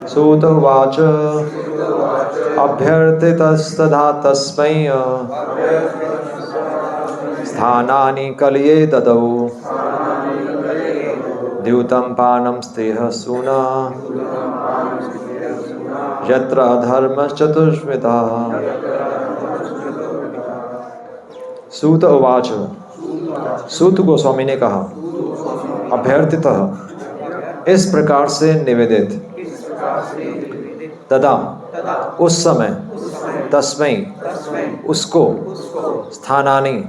सूत उवाच अभ्यर्थितस्तथा तस्मै स्थानानि कलये ददौ द्यूतं पानं स्तेह सूना यत्र अधर्मश्चतुष्मिता। सूत उवाच, सूत गोस्वामी ने कहा, अभ्यर्थितः इस प्रकार से निवेदित, तदा उस समय, तस्मै उसको, स्थानानि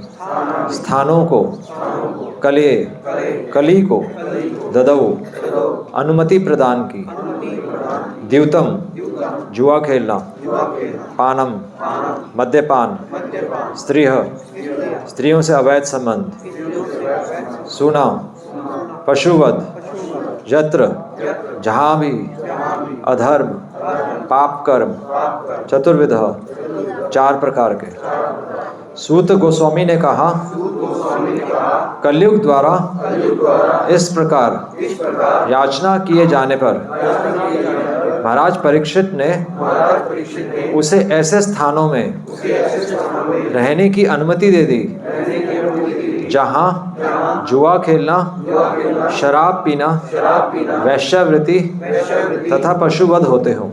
स्थानों को, कलये कली को, ददौ अनुमति प्रदान की, द्यूतम जुआ खेलना, पानम मद्यपान, स्त्रीह स्त्रियों से अवैध संबंध, सूना पशुवध, यत्र जहाँ भी, अधर्म पाप कर्म, चतुर्विध चार प्रकार के। सूत गोस्वामी ने कहा, कलयुग द्वारा इस प्रकार याचना किए जाने पर महाराज परीक्षित ने उसे ऐसे स्थानों में रहने की अनुमति दे दी जहाँ जुआ खेलना, शराब पीना, वैश्यावृत्ति तथा पशुवध होते हों।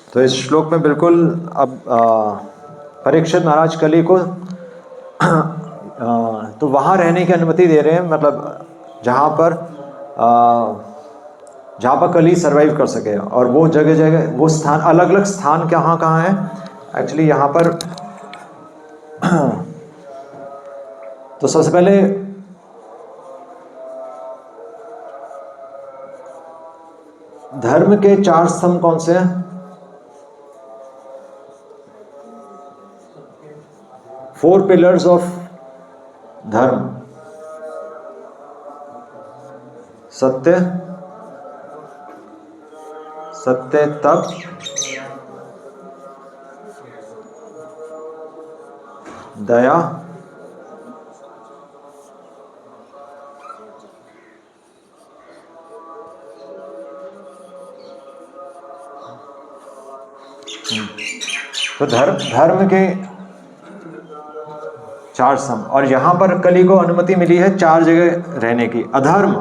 तो इस श्लोक में बिल्कुल अब परीक्षित महाराज कली को तो वहाँ रहने की अनुमति दे रहे हैं, मतलब जहाँ पर कली सरवाइव कर सके। और वो जगह जगह वो स्थान, अलग अलग स्थान कहाँ है एक्चुअली यहाँ पर। तो सबसे पहले धर्म के चार स्तंभ कौन से हैं? 4 pillars of धर्म, सत्य, तप, दया, तो धर्म के चार स्तंभ। और यहां पर कली को अनुमति मिली है 4 जगह रहने की। अधर्म,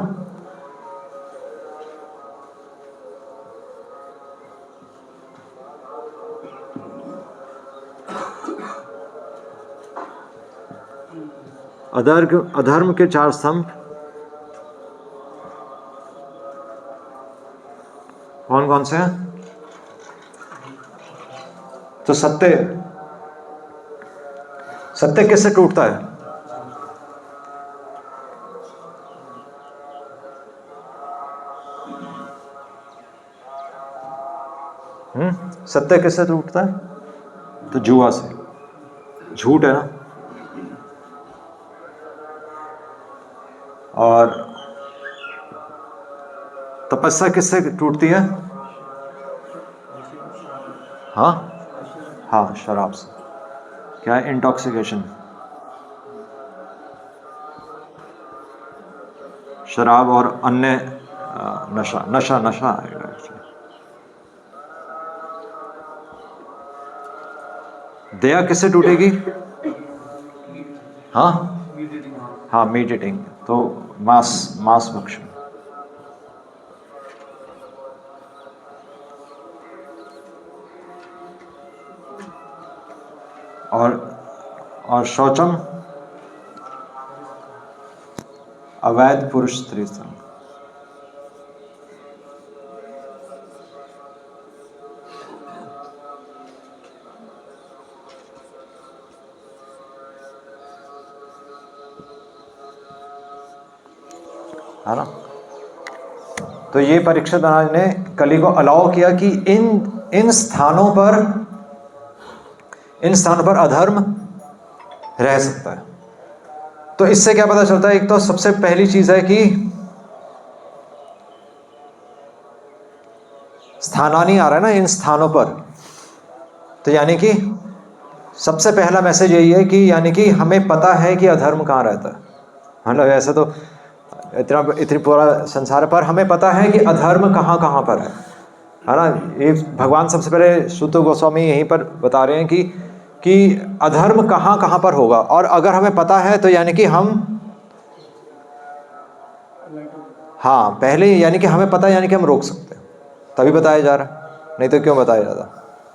अधर्म के 4 स्तंभ कौन कौन से हैं? तो सत्य किससे टूटता है? सत्य किससे टूटता है? तो जुआ से, झूठ है ना। और तपस्या किससे टूटती है? हाँ, शराब से। क्या है? इंटॉक्सिकेशन, शराब और अन्य नशा आएगा। दया किससे टूटेगी? हाँ, मीट ईटिंग, तो मांस भक्षण। और शौचम, अवैध पुरुष स्त्री संग। है ना। तो ये परीक्षित महाराज ने कली को अलाउ किया कि इन स्थानों पर अधर्म रह सकता है। तो इससे क्या पता चलता है? एक तो सबसे पहली चीज है कि स्थानानी आ रहा है ना इन स्थानों पर, तो यानी कि सबसे पहला मैसेज यही है कि यानी कि हमें पता है कि अधर्म कहाँ रहता है। मतलब ऐसे तो इतनी पूरा संसार पर हमें पता है कि अधर्म कहाँ कहाँ पर है ना। ये भगवान सबसे पहले सूत गोस्वामी यहीं पर बता रहे हैं कि अधर्म कहाँ कहाँ पर होगा, और अगर हमें पता है तो यानी कि हम, हाँ पहले यानी कि हमें पता है यानी कि हम रोक सकते हैं, तभी बताया जा रहा है, नहीं तो क्यों बताया जाता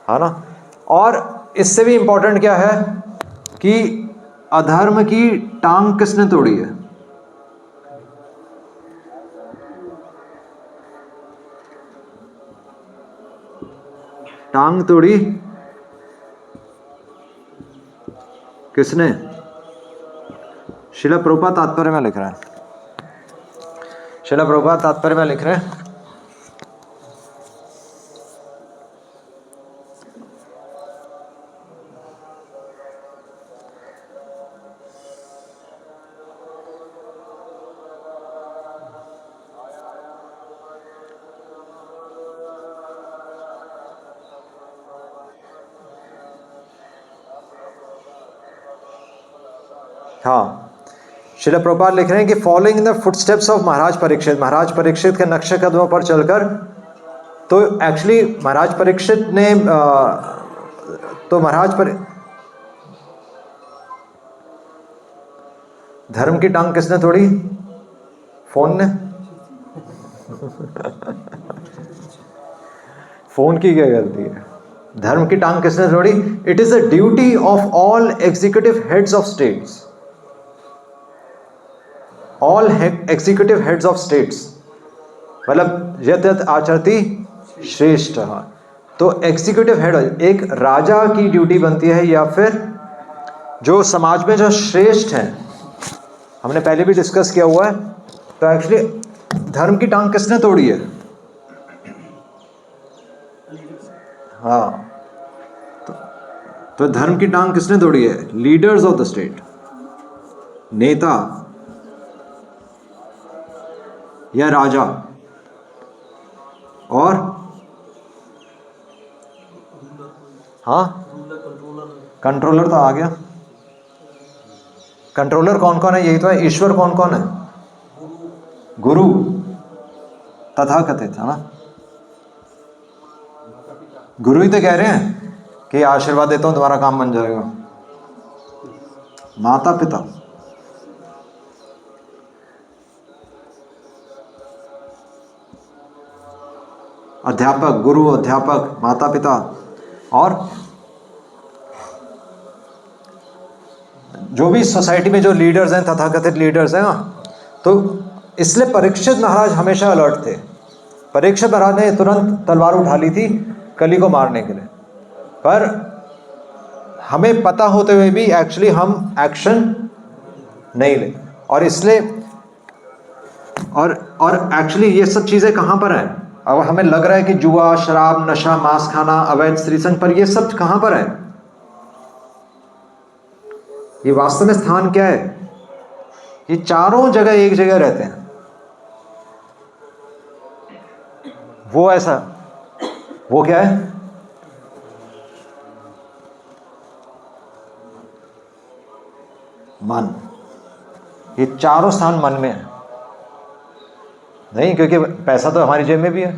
है ना। और इससे भी इम्पोर्टेंट क्या है कि अधर्म की टांग किसने तोड़ी है? टांग तोड़ी किसने? श्रील प्रभुपाद तात्पर्य में लिख रहे हैं, श्रील प्रभुपाद तात्पर्य में लिख रहे हैं हाँ, श्रील प्रभुपाद लिख रहे हैं कि following in the footsteps of Maharaj Parikshit, Maharaj Parikshit के नक्शे कदमों पर चलकर, तो एक्चुअली महाराज परीक्षित ने तो धर्म की टांग किसने तोड़ी? फोन ने। फोन की क्या गलती है? धर्म की टांग किसने तोड़ी? It is the duty of all executive heads of states, all executive heads of states, मतलब यत् यत् आचरति श्रेष्ठ। तो एग्जीक्यूटिव हेड एक राजा की ड्यूटी बनती है, या फिर जो समाज में जो श्रेष्ठ हैं, हमने पहले भी डिस्कस किया हुआ है। तो एक्चुअली धर्म की टांग किसने तोड़ी है? हाँ, तो धर्म की टांग किसने तोड़ी है? लीडर्स ऑफ द स्टेट, नेता या राजा, और हाँ कंट्रोलर तो आ गया। कंट्रोलर कौन कौन है? यही तो है। ईश्वर कौन कौन है? गुरु तथाकथित, है ना। गुरु ही तो कह रहे हैं कि आशीर्वाद देता हूं तुम्हारा काम बन जाएगा। माता पिता, अध्यापक, गुरु, अध्यापक, माता पिता, और जो भी सोसाइटी में जो लीडर्स हैं, तथाकथित लीडर्स हैं ना। तो इसलिए परीक्षित महाराज हमेशा अलर्ट थे। परीक्षित महाराज ने तुरंत तलवार उठा ली थी कली को मारने के लिए, पर हमें पता होते हुए भी एक्चुअली हम एक्शन नहीं लेते, और इसलिए और एक्चुअली ये सब चीज़ें कहाँ पर हैं? अब हमें लग रहा है कि जुआ, शराब, नशा, मांस खाना, अवैध स्त्रीसंग, पर ये सब कहाँ पर है? ये वास्तव में स्थान क्या है? ये चारों जगह एक जगह रहते हैं। वो ऐसा, वो क्या है? मन। ये चारों स्थान मन में है। नहीं, क्योंकि पैसा तो हमारी जेब में भी है।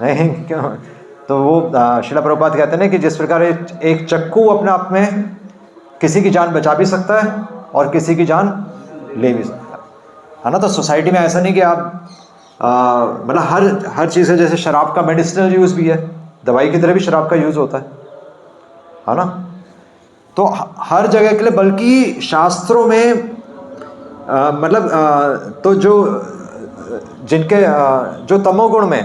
नहीं क्यों? तो वो श्रील प्रभुपाद कहते हैं ना कि जिस प्रकार एक चक्कू अपने आप में किसी की जान बचा भी सकता है और किसी की जान ले भी सकता है ना। तो सोसाइटी में ऐसा नहीं कि आप मतलब हर चीज़ है। जैसे शराब का मेडिसिनल यूज़ भी है, दवाई की तरह भी शराब का यूज़ होता है ना। तो हर जगह के लिए, बल्कि शास्त्रों में तो जिनके जो तमोगुण में,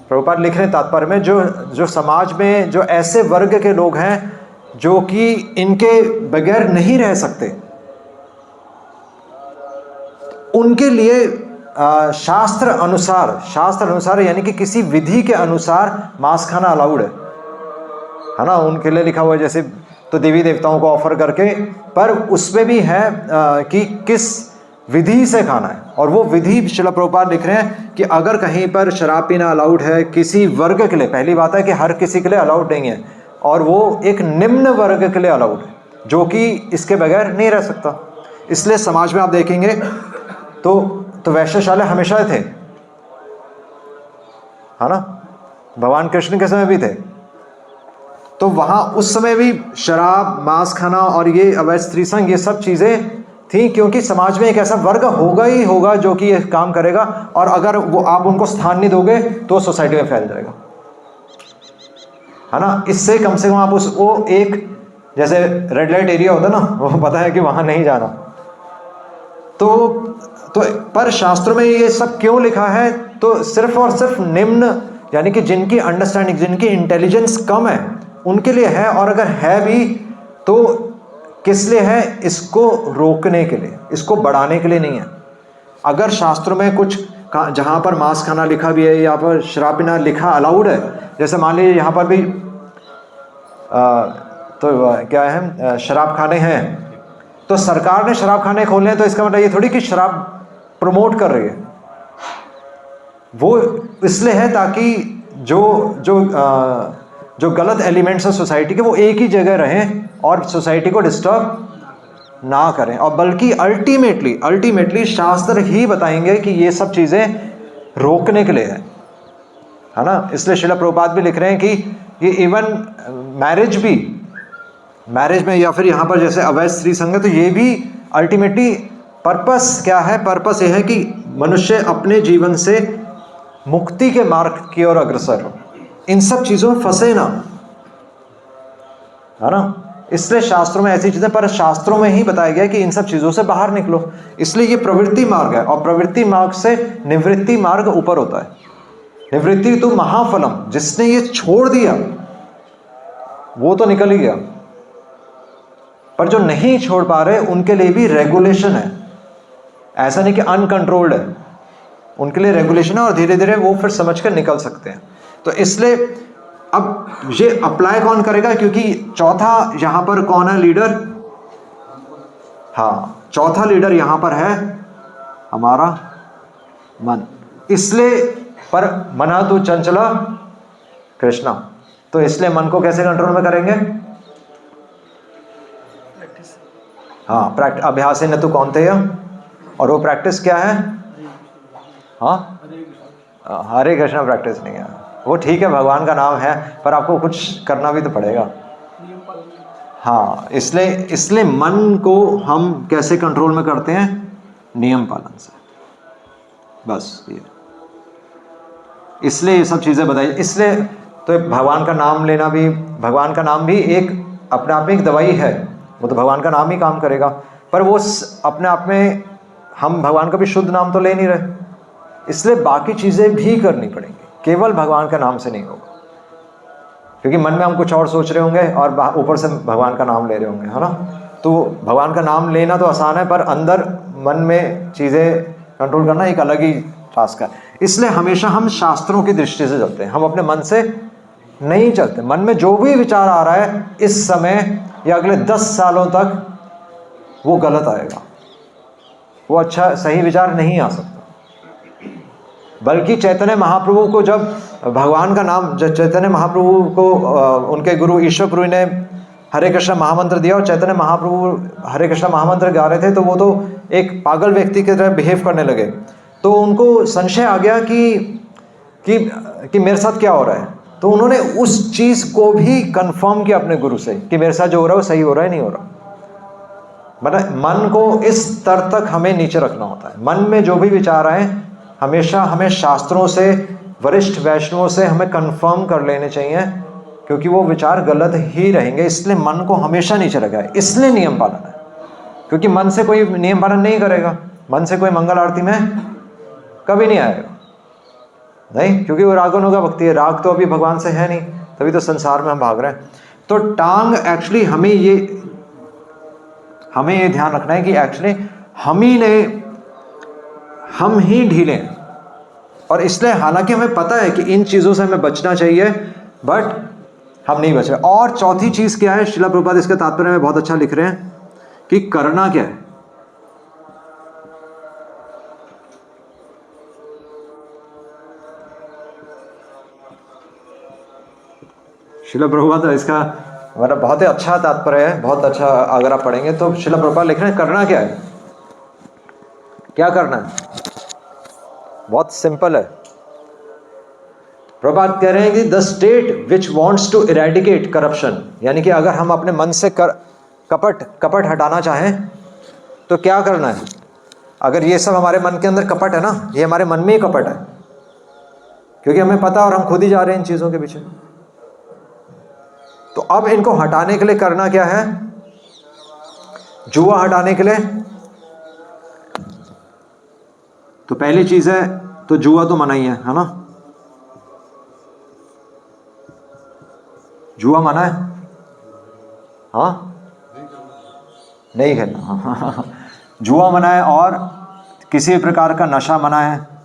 प्रभुपाद लिख रहे हैं तात्पर्य में, जो समाज में जो ऐसे वर्ग के लोग हैं जो कि इनके बगैर नहीं रह सकते, उनके लिए शास्त्र अनुसार यानी कि किसी विधि के अनुसार मांस खाना अलाउड है ना। उनके लिए लिखा हुआ है जैसे, तो देवी देवताओं को ऑफर करके, पर उसमें भी है कि किस विधि से खाना है। और वो विधि श्रील प्रभुपाद लिख रहे हैं कि अगर कहीं पर शराब पीना अलाउड है किसी वर्ग के लिए, पहली बात है कि हर किसी के लिए अलाउड नहीं है, और वो एक निम्न वर्ग के लिए अलाउड है जो कि इसके बगैर नहीं रह सकता। इसलिए समाज में आप देखेंगे तो वैश्यशाला हमेशा थे, है ना, भगवान कृष्ण के समय भी थे। तो वहाँ उस समय भी शराब, मांस खाना और ये अवैध स्त्री संग, ये सब चीज़ें थी, क्योंकि समाज में एक ऐसा वर्ग होगा ही होगा जो कि ये काम करेगा, और अगर वो आप उनको स्थान नहीं दोगे तो सोसाइटी में फैल जाएगा, है ना। इससे कम से कम आप वो एक जैसे रेड लाइट एरिया होता है ना, वो पता है कि वहाँ नहीं जाना। तो पर शास्त्रों में ये सब क्यों लिखा है? तो सिर्फ और सिर्फ निम्न, यानी कि जिनकी अंडरस्टैंडिंग, जिनकी इंटेलिजेंस कम है उनके लिए है, और अगर है भी तो किस लिए है? इसको रोकने के लिए, इसको बढ़ाने के लिए नहीं है। अगर शास्त्रों में कुछ जहाँ पर मांस खाना लिखा भी है, यहाँ पर शराब पीना लिखा अलाउड है, जैसे मान लीजिए यहाँ पर भी तो क्या है, शराब खाने हैं, तो सरकार ने शराब खाने खोले हैं, तो इसका मतलब ये थोड़ी कि शराब प्रमोट कर रही है। वो इसलिए है ताकि जो गलत एलिमेंट्स है सोसाइटी के, वो एक ही जगह रहें और सोसाइटी को डिस्टर्ब ना करें। और बल्कि अल्टीमेटली शास्त्र ही बताएंगे कि ये सब चीज़ें रोकने के लिए है ना। इसलिए श्रील प्रभुपाद भी लिख रहे हैं कि ये इवन मैरिज में या फिर यहाँ पर जैसे अवैध स्त्री संग, तो ये भी अल्टीमेटली पर्पस क्या है? पर्पस ये है कि मनुष्य अपने जीवन से मुक्ति के मार्ग की ओर अग्रसर हो, इन सब चीज़ों में फंसे ना, है ना। इसलिए शास्त्रों में ऐसी चीज़ें, पर शास्त्रों में ही बताया गया कि इन सब चीज़ों से बाहर निकलो। इसलिए ये प्रवृत्ति मार्ग है, और प्रवृत्ति मार्ग से निवृत्ति मार्ग ऊपर होता है। निवृत्ति तो महाफलम, जिसने ये छोड़ दिया वो तो निकल ही गया, पर जो नहीं छोड़ पा रहे उनके लिए भी रेगुलेशन है। ऐसा नहीं कि अनकंट्रोल्ड है, उनके लिए रेगुलेशन है, और धीरे धीरे वो फिर समझ कर निकल सकते हैं। तो इसलिए अब ये अप्लाई कौन करेगा? क्योंकि चौथा यहां पर कौन है लीडर? हाँ, चौथा लीडर यहां पर है हमारा मन। इसलिए पर मना तो चंचला कृष्णा, तो इसलिए मन को कैसे कंट्रोल में करेंगे? हाँ, प्रैक्टिस, अभ्यास न तो कौन थे, और वो प्रैक्टिस क्या है? हाँ, हरे कृष्णा प्रैक्टिस नहीं है, वो ठीक है, भगवान का नाम है, पर आपको कुछ करना भी तो पड़ेगा। हाँ, इसलिए मन को हम कैसे कंट्रोल में करते हैं? नियम पालन से, बस ये। इसलिए ये सब चीज़ें बताई। इसलिए तो भगवान का नाम लेना भी, भगवान का नाम भी एक अपने आप में एक दवाई है, वो तो भगवान का नाम ही काम करेगा, पर वो अपने आप में हम भगवान का भी शुद्ध नाम तो ले नहीं रहे, इसलिए बाकी चीज़ें भी करनी पड़ेंगी, केवल भगवान का नाम से नहीं होगा। क्योंकि मन में हम कुछ और सोच रहे होंगे और ऊपर से भगवान का नाम ले रहे होंगे, है ना। तो भगवान का नाम लेना तो आसान है, पर अंदर मन में चीज़ें कंट्रोल करना एक अलग ही टास्क है। इसलिए हमेशा हम शास्त्रों की दृष्टि से चलते हैं, हम अपने मन से नहीं चलते। मन में जो भी विचार आ रहा है इस समय या अगले 10 सालों तक, वो गलत आएगा, वो अच्छा सही विचार नहीं आ सकता। बल्कि चैतन्य महाप्रभु को जब भगवान का नाम, जब चैतन्य महाप्रभु को उनके गुरु ईश्वर प्रभु ने हरे कृष्ण महामंत्र दिया और चैतन्य महाप्रभु हरे कृष्ण महामंत्र गा रहे थे, तो वो तो एक पागल व्यक्ति की तरह बिहेव करने लगे। तो उनको संशय आ गया कि मेरे साथ क्या हो रहा है। तो उन्होंने उस चीज़ को भी कंफर्म किया अपने गुरु से कि मेरे साथ जो हो रहा है वो सही हो रहा है, नहीं हो रहा। मतलब मन को इस स्तर तक हमें नीचे रखना होता है। मन में जो भी विचार आए हमेशा हमें शास्त्रों से, वरिष्ठ वैष्णवों से हमें कंफर्म कर लेने चाहिए, क्योंकि वो विचार गलत ही रहेंगे। इसलिए मन को हमेशा नीचे रखा है, इसलिए नियम पालन है। क्योंकि मन से कोई नियम पालन नहीं करेगा, मन से कोई मंगल आरती में कभी नहीं आएगा, नहीं, क्योंकि वो रागानुगा भक्ति है। राग तो अभी भगवान से है नहीं, तभी तो संसार में हम भाग रहे हैं। तो टांग एक्चुअली हमें ये ध्यान रखना है कि एक्चुअली हम ही ढीले हैं। और इसलिए हालांकि हमें पता है कि इन चीज़ों से हमें बचना चाहिए, बट हम नहीं बच रहे। और चौथी चीज़ क्या है, श्रील प्रभुपाद इसके तात्पर्य में बहुत अच्छा लिख रहे हैं कि करना क्या है। शिला प्रभुपाद इसका मतलब बहुत ही अच्छा तात्पर्य है, बहुत अच्छा। अगर आप पढ़ेंगे तो शिला प्रभुपाद लिख रहे हैं करना क्या है, क्या करना है, बहुत सिंपल है। प्रभुपाद कह रहे हैं कि the state which wants to eradicate corruption, यानी कि अगर हम अपने मन से कपट हटाना चाहें तो क्या करना है। अगर ये सब हमारे मन के अंदर कपट है ना, ये हमारे मन में ही कपट है, क्योंकि हमें पता और हम खुद ही जा रहे हैं इन चीज़ों के पीछे। तो अब इनको हटाने के लिए करना क्या है, जुआ हटाने के लिए तो पहली चीज़ है तो जुआ तो मना ही है ना, जुआ मना है, हाँ नहीं खेलना जुआ मना है, और किसी भी प्रकार का नशा मना है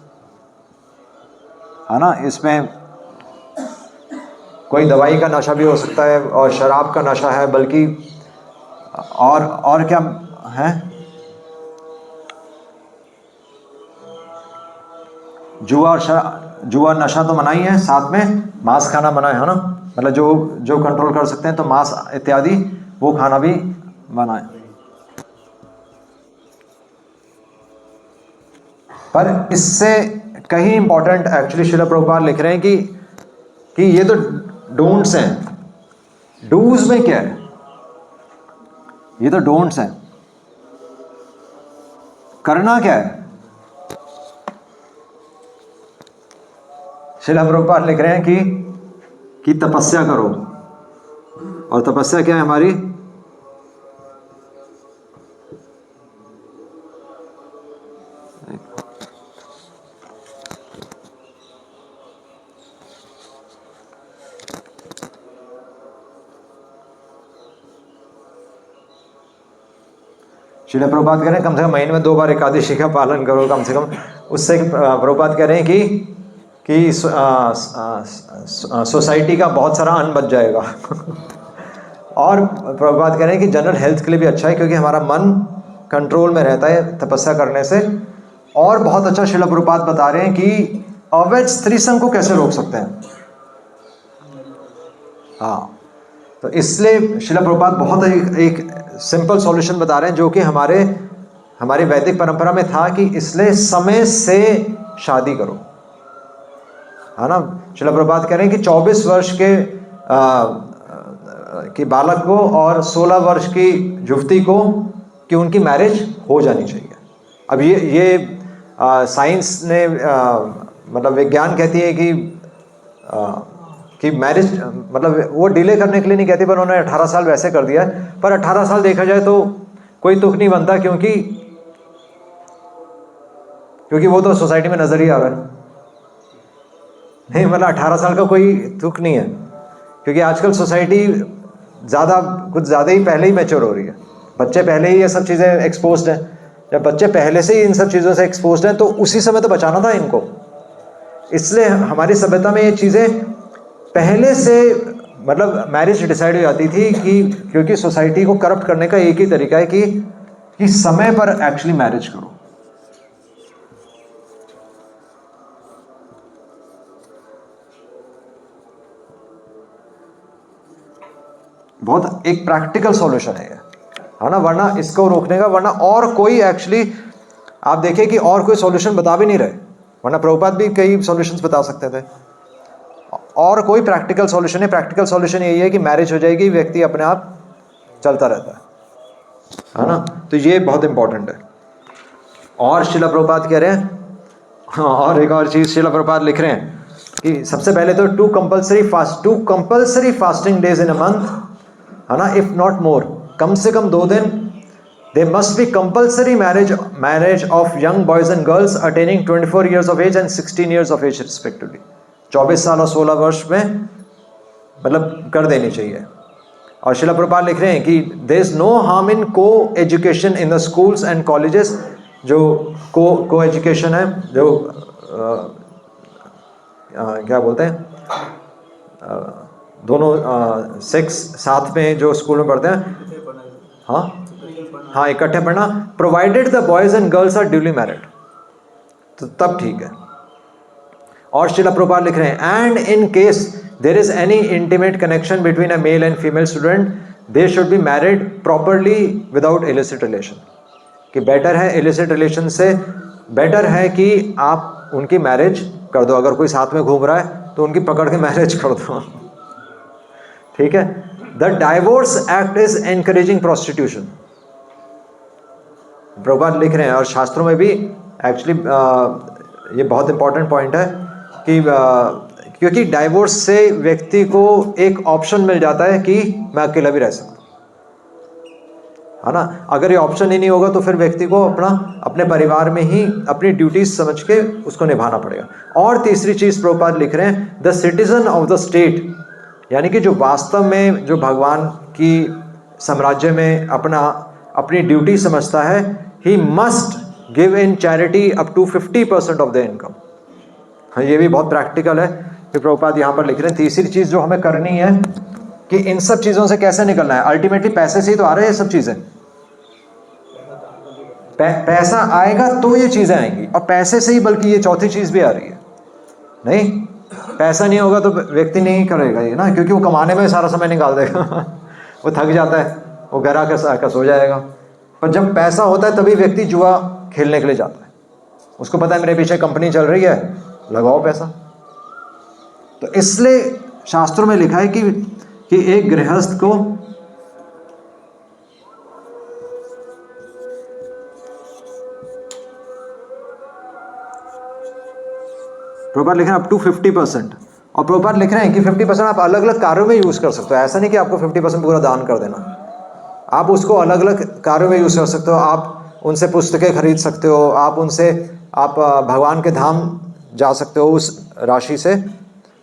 ना। इसमें कोई दवाई का नशा भी हो सकता है और शराब का नशा है, बल्कि और क्या है, जुआ नशा तो मना ही है, साथ में मांस खाना मना है ना, मतलब जो कंट्रोल कर सकते हैं तो मांस इत्यादि वो खाना भी मना है। पर इससे कहीं इंपॉर्टेंट एक्चुअली श्रील प्रभुपाद लिख रहे हैं कि ये तो डोंट्स हैं, डूज में क्या है, ये तो डोंट्स हैं, करना क्या है। श्रील प्रभुपाद लिख रहे हैं कि तपस्या करो, और तपस्या क्या है हमारी, श्रील प्रभुपाद कह रहे हैं कम से कम महीने में 2 बार एकादशी का पालन करो कम से कम। उससे प्रभुपाद कह रहे हैं कि सोसाइटी का बहुत सारा अन्न बच जाएगा और प्रभुपाद कह रहे हैं कि जनरल हेल्थ के लिए भी अच्छा है, क्योंकि हमारा मन कंट्रोल में रहता है तपस्या करने से। और बहुत अच्छा श्रील प्रभुपाद बता रहे हैं कि अवैध स्त्री संग को कैसे रोक सकते हैं। हाँ, तो इसलिए श्रील प्रभुपाद बहुत एक सिंपल सॉल्यूशन बता रहे हैं, जो कि हमारी वैदिक परंपरा में था, कि इसलिए समय से शादी करो, है ना। श्रील प्रभुपाद कह रहे हैं कि 24 वर्ष के बालक को और 16 वर्ष की युवती को कि उनकी मैरिज हो जानी चाहिए। अब ये साइंस ने मतलब विज्ञान कहती है कि मैरिज मतलब वो डिले करने के लिए नहीं कहती, पर उन्होंने 18 साल वैसे कर दिया है। पर 18 साल देखा जाए तो कोई तुक नहीं बनता, क्योंकि वो तो सोसाइटी में नजर ही आ रहा है। नहीं, मतलब 18 साल का कोई तुक नहीं है, क्योंकि आजकल सोसाइटी कुछ ज़्यादा ही पहले ही मैच्योर हो रही है। बच्चे पहले ही ये सब चीज़ें एक्सपोज्ड हैं। जब बच्चे पहले से ही इन सब चीज़ों से एक्सपोज्ड हैं तो उसी समय तो बचाना था इनको। इसलिए हमारी सभ्यता में ये चीज़ें पहले से मतलब मैरिज डिसाइड हो जाती थी, क्योंकि सोसाइटी को करप्ट करने का एक ही तरीका है कि समय पर एक्चुअली मैरिज करो। बहुत एक प्रैक्टिकल सॉल्यूशन है ना, वरना इसको रोकने का, वरना और कोई एक्चुअली आप देखिए कि और कोई सॉल्यूशन बता भी नहीं रहे, वरना प्रभुपाद भी कई सॉल्यूशंस बता सकते थे। और कोई प्रैक्टिकल सॉल्यूशन है, प्रैक्टिकल सॉल्यूशन यही है कि मैरिज हो जाएगी, व्यक्ति अपने आप चलता रहता है ना। तो ये बहुत इंपॉर्टेंट है। और श्रील प्रभुपाद कह रहे हैं, हाँ, और एक और चीज़ श्रील प्रभुपाद लिख रहे हैं कि सबसे पहले तो 2 compulsory fasting days in a month, है ना, इफ नॉट मोर, कम से कम 2 दिन। They must be compulsory marriage of young boys and girls attaining 24 years of age and 16 years of age respectively. 24 साल और 16 वर्ष में मतलब कर देनी चाहिए। और श्रील प्रभुपाद लिख रहे हैं कि there is no harm in coeducation in the schools and colleges. जो को एजुकेशन है, जो क्या बोलते हैं, दोनों सेक्स साथ में जो स्कूल में पढ़ते हैं, हाँ इकट्ठे पढ़ना, provided the boys and girls are duly married, तो तब ठीक है। और श्रील प्रभुपाद लिख रहे हैं and in case there is any intimate connection between a male and female student, they should be married properly without illicit relation. कि बेटर है illicit relation से बेटर है कि आप उनकी मैरिज कर दो. अगर कोई साथ में घूम रहा है तो उनकी पकड़ के मैरिज कर दो. ठीक है. The divorce act is encouraging prostitution. Prabhupada लिख रहे हैं और शास्त्रों में भी एक्चुअली ये बहुत इंपॉर्टेंट पॉइंट है कि क्योंकि डाइवोर्स से व्यक्ति को एक ऑप्शन मिल जाता है कि मैं अकेला भी रह सकता हूँ, है ना. अगर ये ऑप्शन ही नहीं होगा तो फिर व्यक्ति को अपने परिवार में ही अपनी ड्यूटीज समझ के उसको निभाना पड़ेगा. और तीसरी चीज़ प्रभुपाद लिख रहे हैं, the citizen of the state, यानी कि जो वास्तव में जो भगवान की साम्राज्य में अपनी ड्यूटी समझता है, he must give in charity up to 50% of the income. हाँ, ये भी बहुत प्रैक्टिकल है कि प्रभुपाद यहाँ पर लिख रहे हैं. तीसरी चीज़ जो हमें करनी है कि इन सब चीज़ों से कैसे निकलना है. अल्टीमेटली पैसे से ही तो आ रहे हैं सब चीज़ें. पैसा आएगा तो ये चीज़ें आएंगी, और पैसे से ही बल्कि ये चौथी चीज़ भी आ रही है. नहीं, पैसा नहीं होगा तो व्यक्ति नहीं करेगा ये ना, क्योंकि वो कमाने में सारा समय निकाल देगा. वो थक जाता है, वो घर आकर सो जाएगा. पर जब पैसा होता है तभी व्यक्ति जुआ खेलने के लिए जाता है. उसको पता है मेरे पीछे कंपनी चल रही है, लगाओ पैसा. तो इसलिए शास्त्रों में लिखा है कि एक गृहस्थ को प्रभुपाद लिख रहे हैं अप टू 50%. और प्रभुपाद लिख रहे हैं कि 50% आप अलग अलग कार्यों में यूज़ कर सकते हो. ऐसा नहीं कि आपको 50% पूरा दान कर देना. आप उसको अलग अलग कार्यों में यूज़ कर सकते हो. आप उनसे पुस्तकें खरीद सकते हो, आप भगवान के धाम जा सकते हो उस राशि से.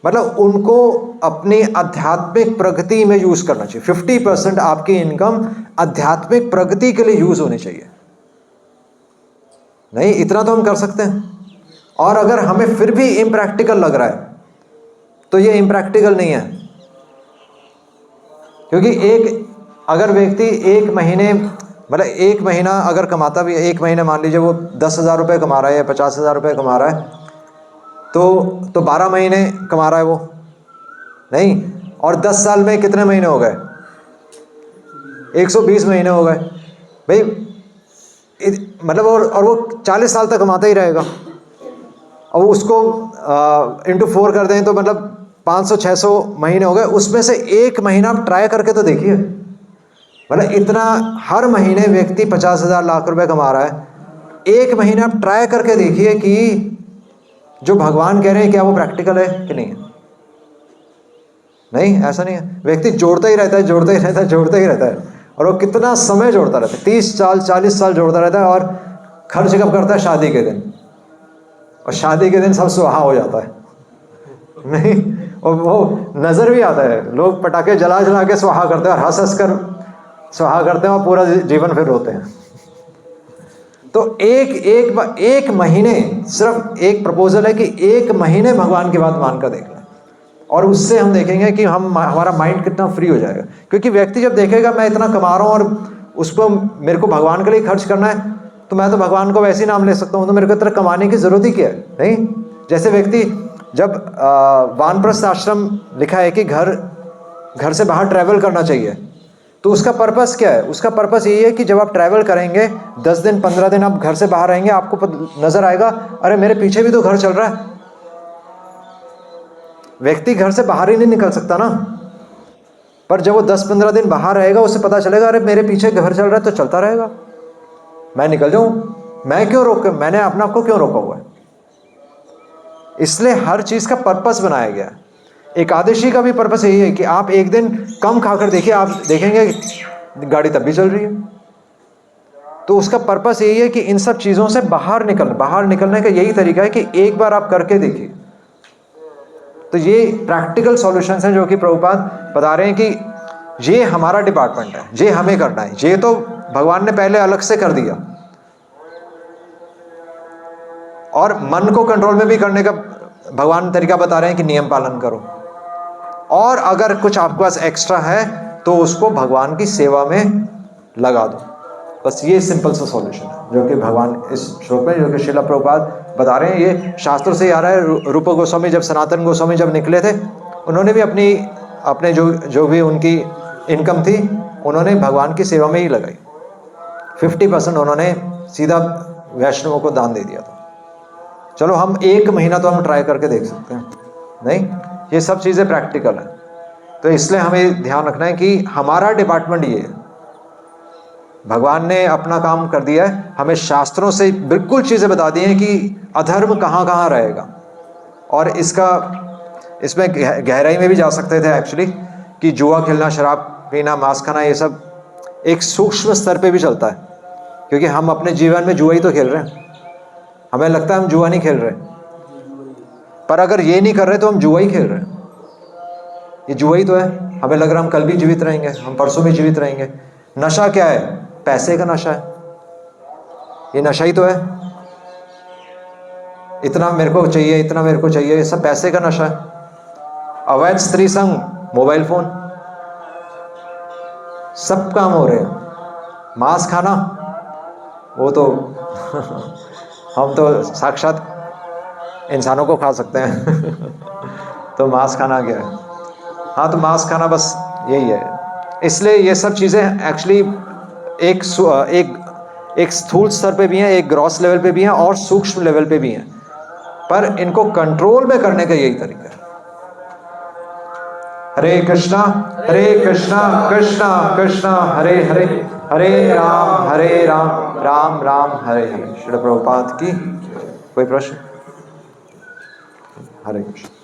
मतलब उनको अपनी आध्यात्मिक प्रगति में यूज़ करना चाहिए. 50% आपकी इनकम आध्यात्मिक प्रगति के लिए यूज़ होनी चाहिए. नहीं, इतना तो हम कर सकते हैं. और अगर हमें फिर भी इम्प्रैक्टिकल लग रहा है तो ये इम्प्रैक्टिकल नहीं है. क्योंकि अगर व्यक्ति एक महीने, मतलब एक महीना अगर कमाता भी है, एक महीने मान लीजिए वो 10,000 रुपये कमा रहा है या 50,000 रुपये कमा रहा है, तो 12 महीने कमा रहा है वो. नहीं, और 10 साल में कितने महीने हो गए? 120 महीने हो गए भाई. मतलब और वो 40 साल तक कमाता ही रहेगा. और उसको इंटू 4 कर दें तो मतलब 500-600 महीने हो गए. उसमें से एक महीना आप ट्राई करके तो देखिए. मतलब इतना हर महीने व्यक्ति 50,000 लाख रुपए कमा रहा है. एक महीना आप ट्राई करके देखिए कि जो भगवान कह रहे हैं क्या वो प्रैक्टिकल है कि नहीं है. नहीं, ऐसा नहीं है. व्यक्ति जोड़ता ही रहता है, जोड़ता ही रहता है, जोड़ता ही रहता है. और वो कितना समय जोड़ता रहता है, 30 साल 40 साल जोड़ता रहता है. और खर्च कब करता है? शादी के दिन. और शादी के दिन सब सुहा हो जाता है. नहीं, और वो नज़र भी आता है. लोग पटाखे जला जला के सुहा करते हैं और हंस हंस कर सुहा करते हैं और पूरा जीवन फिर रोते हैं. तो एक महीने, सिर्फ एक प्रपोजल है कि एक महीने भगवान की बात मानकर देख लें. और उससे हम देखेंगे कि हमारा माइंड कितना फ्री हो जाएगा. क्योंकि व्यक्ति जब देखेगा मैं इतना कमा रहा हूँ और उसको मेरे को भगवान के लिए खर्च करना है, तो मैं तो भगवान को वैसे ही नाम ले सकता हूँ, तो मेरे को इतना कमाने की ज़रूरत ही क्या है. नहीं, जैसे व्यक्ति जब वानप्रस्थ आश्रम लिखा है कि घर से बाहर ट्रैवल करना चाहिए, तो उसका पर्पस क्या है? उसका पर्पस यही है कि जब आप ट्रैवल करेंगे 10 दिन 15 दिन आप घर से बाहर रहेंगे, आपको नज़र आएगा अरे मेरे पीछे भी तो घर चल रहा है. व्यक्ति घर से बाहर ही नहीं निकल सकता ना. पर जब वो 10-15 दिन बाहर रहेगा, उसे पता चलेगा अरे मेरे पीछे घर चल रहा है तो चलता रहेगा, मैं निकल जाऊं, मैं क्यों रोक, मैंने अपने आप को क्यों रोका हुआ है. इसलिए हर चीज़ का पर्पस बनाया गया है. एकादशी का भी पर्पस यही है कि आप एक दिन कम खाकर देखिए, आप देखेंगे गाड़ी तब भी चल रही है. तो उसका पर्पस यही है कि इन सब चीज़ों से बाहर निकलने का यही तरीका है कि एक बार आप करके देखिए. तो ये प्रैक्टिकल सॉल्यूशंस हैं जो कि प्रभुपाद बता रहे हैं कि ये हमारा डिपार्टमेंट है, ये हमें करना है. ये तो भगवान ने पहले अलग से कर दिया. और मन को कंट्रोल में भी करने का भगवान तरीका बता रहे हैं कि नियम पालन करो. और अगर कुछ आपके पास एक्स्ट्रा है तो उसको भगवान की सेवा में लगा दो. बस ये सिंपल सा सॉल्यूशन है जो कि भगवान इस श्लोक में, जो कि श्रील प्रभुपाद बता रहे हैं. ये शास्त्रों से ही आ रहा है. रूप गोस्वामी जब सनातन गोस्वामी जब निकले थे उन्होंने भी अपने जो भी उनकी इनकम थी उन्होंने भगवान की सेवा में ही लगाई। 50% उन्होंने सीधा वैष्णवों को दान दे दिया था। चलो हम 1 महीना तो हम ट्राई करके देख सकते हैं, नहीं, ये सब चीज़ें प्रैक्टिकल है। तो इसलिए हमें ध्यान रखना है कि हमारा डिपार्टमेंट ये है। भगवान ने अपना काम कर दिया है, हमें शास्त्रों से बिल्कुल चीज़ें बता दी हैं कि अधर्म कहाँ कहाँ रहेगा। और इसमें गहराई में भी जा सकते थे एक्चुअली, कि जुआ खेलना, शराब पीना, मांस खाना, ये सब एक सूक्ष्म स्तर पे भी चलता है, क्योंकि हम अपने जीवन में जुआ ही तो खेल रहे हैं। हमें लगता है हम जुआ नहीं खेल रहे, पर अगर ये नहीं कर रहे तो हम जुआ ही खेल रहे हैं। ये जुआ ही तो है। हमें लग रहा है हम कल भी जीवित रहेंगे, हम परसों भी जीवित रहेंगे। नशा क्या है? पैसे का नशा है, ये नशा ही तो है। इतना मेरे को चाहिए, इतना मेरे को चाहिए, ये सब पैसे का नशा है। अवैध स्त्री संग, मोबाइल फोन, सब काम हो रहे हैं। मांस खाना, वो तो हम तो साक्षात इंसानों को खा सकते हैं तो मांस खाना क्या है? हाँ, तो मांस खाना बस यही है। इसलिए ये सब चीज़ें एक्चुअली एक स्थूल स्तर पे भी हैं, एक ग्रॉस लेवल पे भी हैं और सूक्ष्म लेवल पे भी हैं, पर इनको कंट्रोल में करने का यही तरीका है। हरे कृष्णा कृष्णा कृष्णा हरे हरे, हरे राम राम राम हरे हरे। श्रील प्रभुपाद की। कोई प्रश्न? हरे कृष्ण।